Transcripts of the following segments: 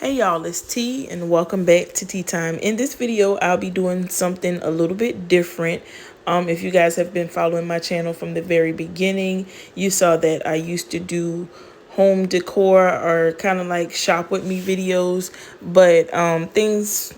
Hey y'all, it's T and welcome back to Tea Time. In this video, I'll be doing something a little bit different. If you guys have been following my channel from the very beginning, you saw that I used to do home decor or kind of like shop with me videos, but things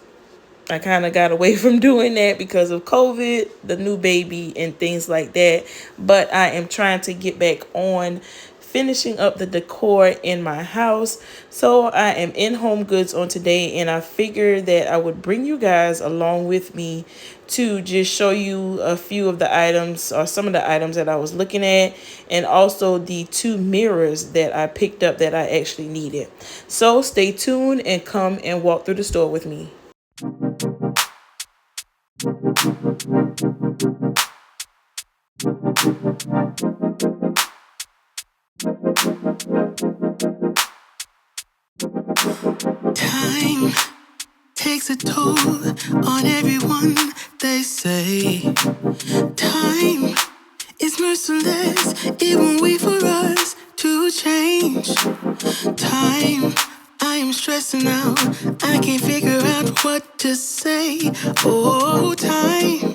I kind of got away from doing that because of COVID, the new baby, and things like that. But I am trying to get back on finishing up the decor in my house. So I am in Homegoods on today, and I figured that I would bring you guys along with me to just show you a few of the items or some of the items that I was looking at, and also the two mirrors that I picked up that I actually needed. So stay tuned and come and walk through the store with me. Time takes a toll on everyone, they say. Time is merciless, it won't wait for us to change. Time, I am stressing out, I can't figure out what to say. Oh, time,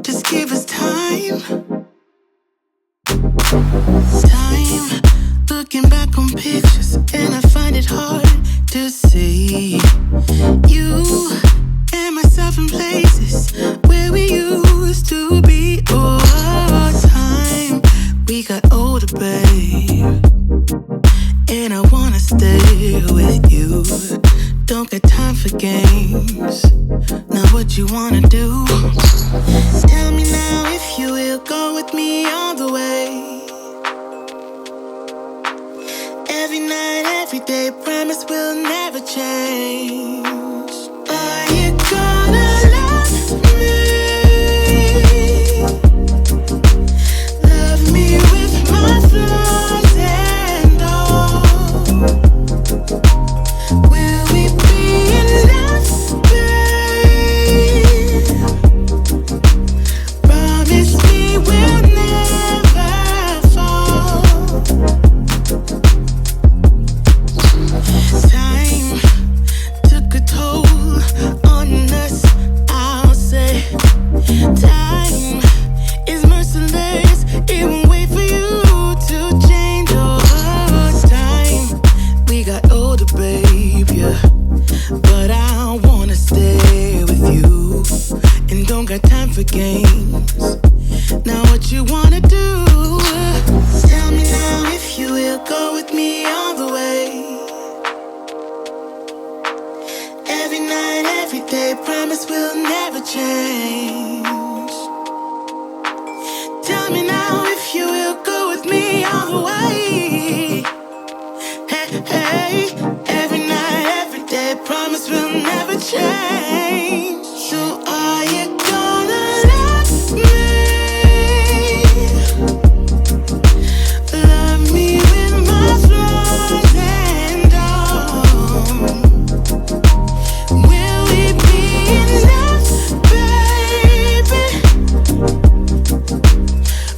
just give us time. Time, looking back on pictures, and I find it hard to see you and myself in places where we used to be. Oh, time, we got older, babe, and I wanna stay with you. Don't got time for games, now what you wanna do? Tell me now if you will go with me all the way. Every night, every day, promise we'll never change. Are you gonna love me? Love me with my flaws and all. Will we be enough, babe? Promise me we'll never fall. Time took a toll on us, I'll say. Time is merciless, it won't wait for you to change. Oh, time, we got older, babe, yeah, but I wanna stay with you, and don't got time for games. Now what you wanna do? Tell me now if you will go with me all the way. Every night, every day, promise we'll never change. Tell me now if you will go with me all the way. Hey, hey, every night, every day, promise we'll never change. So are you gonna love me? Love me with my flaws and all. Will we be enough, baby?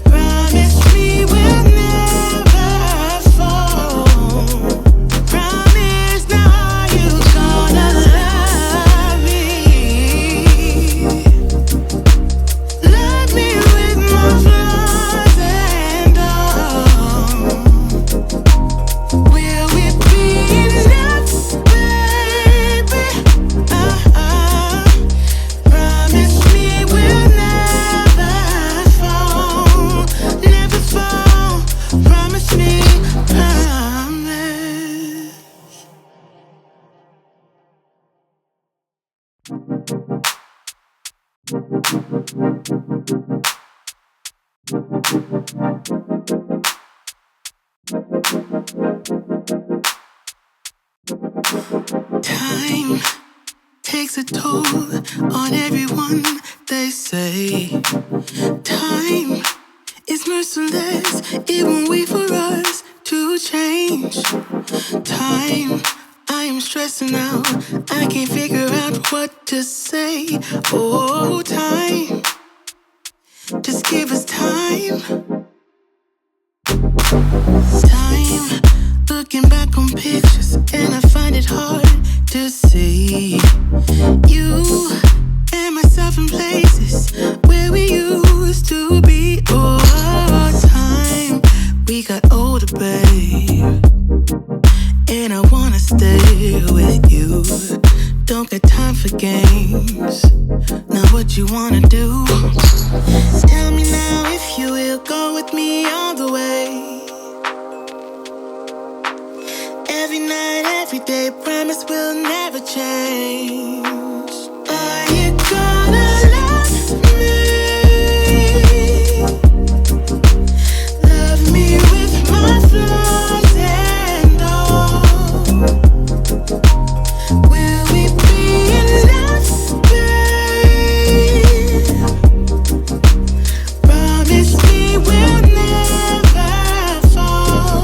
Promise me we'll never fall. Promise, now are you gonna love me? Love me with my flaws and all. Will we be enough, baby? Promise me we'll never fall, never fall. Promise me, promise. Time takes a toll on everyone, they say. Time is merciless, it won't wait for us to change. Time, I am stressing out, I can't figure out what to say. Oh, time, just give us time. Time, Looking back on pictures, and I find it hard to see you and myself in places where we used to be. Oh, time we got older, babe, and I wanna stay with you. Don't got time for games. Now what you wanna do? Tell me now if you will go with me all the way. Every night, every day, promise we'll never change. Are you gonna love me? Love me with my flaws and all. Will we be enough, babe? Promise me we'll never fall.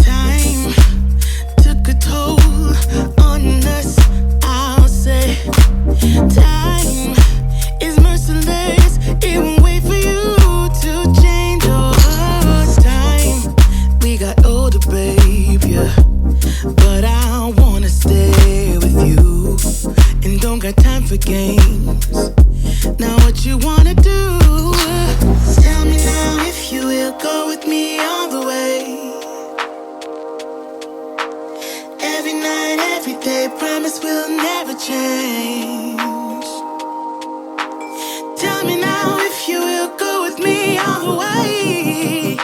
Time took a toll on us, I'll say. Time is merciless, it won't wait for you to change. Oh, time we got older, babe, yeah. But I wanna stay with you, and don't got time for games. Now what you wanna do? Tell me now if you will go with me all the way. Every night, every day, promise we'll never change. Tell me now if you will go with me all the way.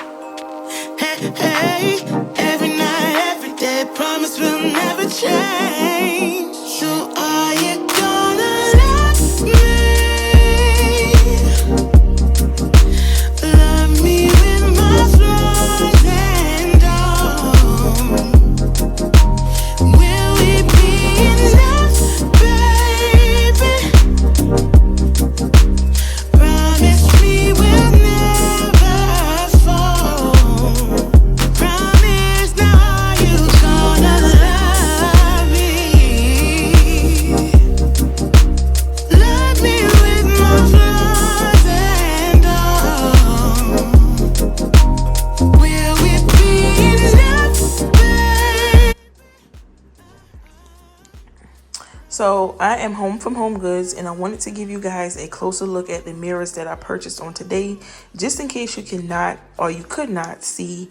Hey, hey, every night, every day, promise we'll never change. So are you gonna love me? Love me with my flaws and all. Will we be enough, baby? Promise me we'll never fall. Promise now, are you gonna love me? Love me with my flaws and all. Will we be enough, babe? So I am home from Homegoods, and I wanted to give you guys a closer look at the mirrors that I purchased on today, just in case you cannot or you could not see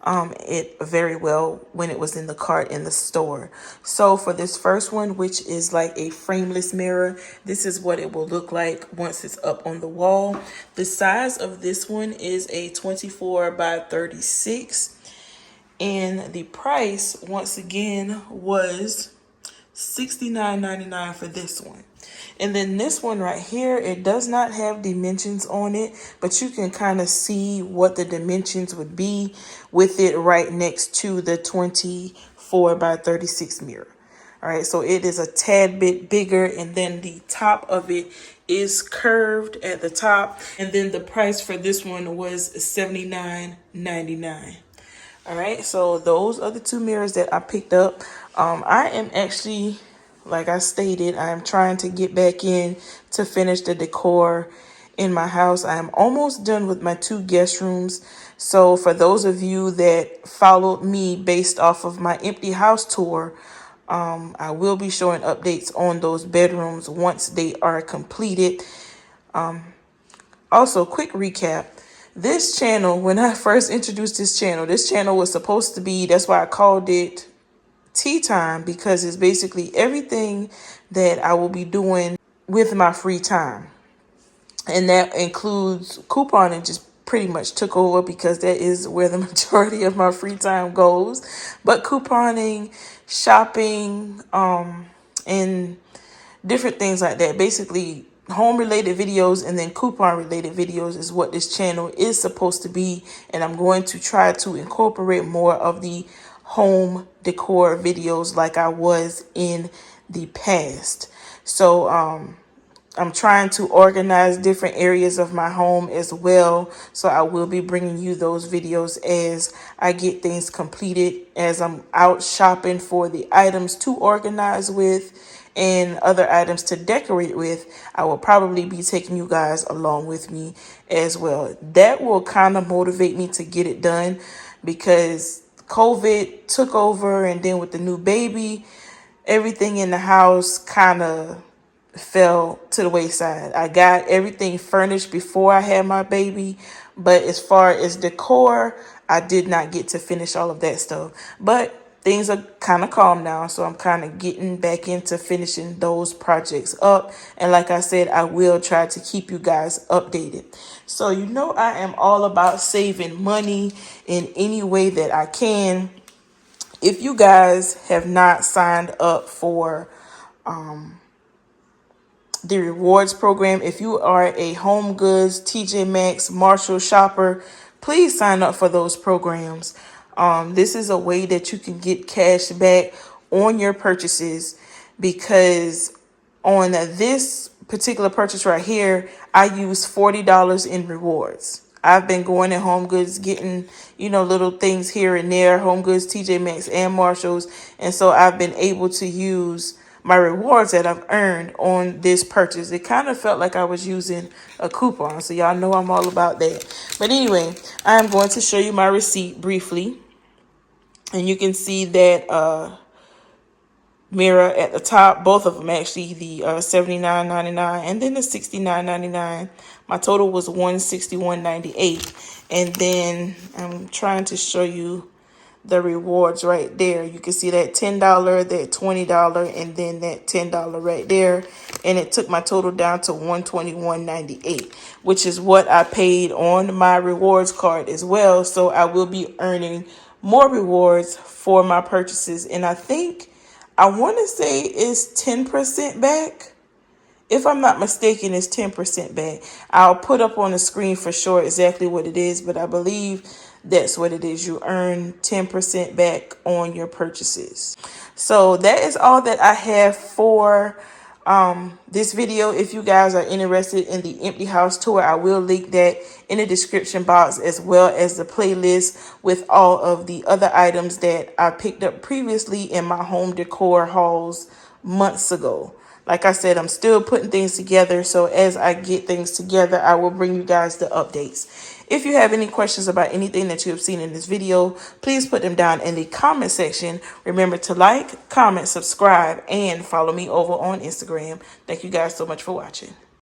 it very well when it was in the cart in the store. So for this first one, which is like a frameless mirror, this is what it will look like once it's up on the wall. The size of this one is a 24 by 36, and the price once again was $69.99 for this one. And then this one right here, it does not have dimensions on it, but you can kind of see what the dimensions would be with it right next to the 24 by 36 mirror. All right, so it is a tad bit bigger, and then the top of it is curved at the top. And then the price for this one was $79.99. All right, so those are the two mirrors that I picked up. I am actually, like I stated, I am trying to get back in to finish the decor in my house. I am almost done with my 2 guest rooms. So for those of you that followed me based off of my empty house tour, I will be showing updates on those bedrooms once they are completed. Also, quick recap. This channel, when I first introduced this channel was supposed to be, that's why I called it Tea Time, because it's basically everything that I will be doing with my free time. And that includes couponing, just pretty much took over because that is where the majority of my free time goes. But couponing, shopping, and different things like that. Basically, home related videos and then coupon related videos is what this channel is supposed to be. And I'm going to try to incorporate more of the home decor videos like I was in the past. So, I'm trying to organize different areas of my home as well. So I will be bringing you those videos as I get things completed, as I'm out shopping for the items to organize with and other items to decorate with. I will probably be taking you guys along with me as well. That will kind of motivate me to get it done, because COVID took over, and then with the new baby, everything in the house kind of fell to the wayside. I got everything furnished before I had my baby, but as far as decor, I did not get to finish all of that stuff. But things are kind of calm now, so I'm kind of getting back into finishing those projects up. And like I said, I will try to keep you guys updated. So you know, I am all about saving money in any way that I can. If you guys have not signed up for the rewards program, if you are a Homegoods, TJ Maxx, Marshall shopper, please sign up for those programs. This is a way that you can get cash back on your purchases, because on this particular purchase right here, I use $40 in rewards. I've been going to HomeGoods, getting, little things here and there, HomeGoods, TJ Maxx, and Marshalls. And so I've been able to use my rewards that I've earned on this purchase. It kind of felt like I was using a coupon. So y'all know I'm all about that. But anyway, I'm going to show you my receipt briefly. And you can see that mirror at the top, both of them actually, the $79.99 and then the $69.99. My total was $161.98. And then I'm trying to show you the rewards right there. You can see that $10, that $20, and then that $10 right there. And it took my total down to $121.98, which is what I paid on my rewards card as well. So I will be earning more rewards for my purchases. And I want to say it's 10% back. If I'm not mistaken, it's 10% back. I'll put up on the screen for sure exactly what it is, but I believe that's what it is. You earn 10% back on your purchases. So that is all that I have for this video. If you guys are interested in the empty house tour, I will link that in the description box, as well as the playlist with all of the other items that I picked up previously in my home decor hauls months ago. Like I said, I'm still putting things together. So as I get things together, I will bring you guys the updates. If you have any questions about anything that you have seen in this video, please put them down in the comment section. Remember to like, comment, subscribe, and follow me over on Instagram. Thank you guys so much for watching.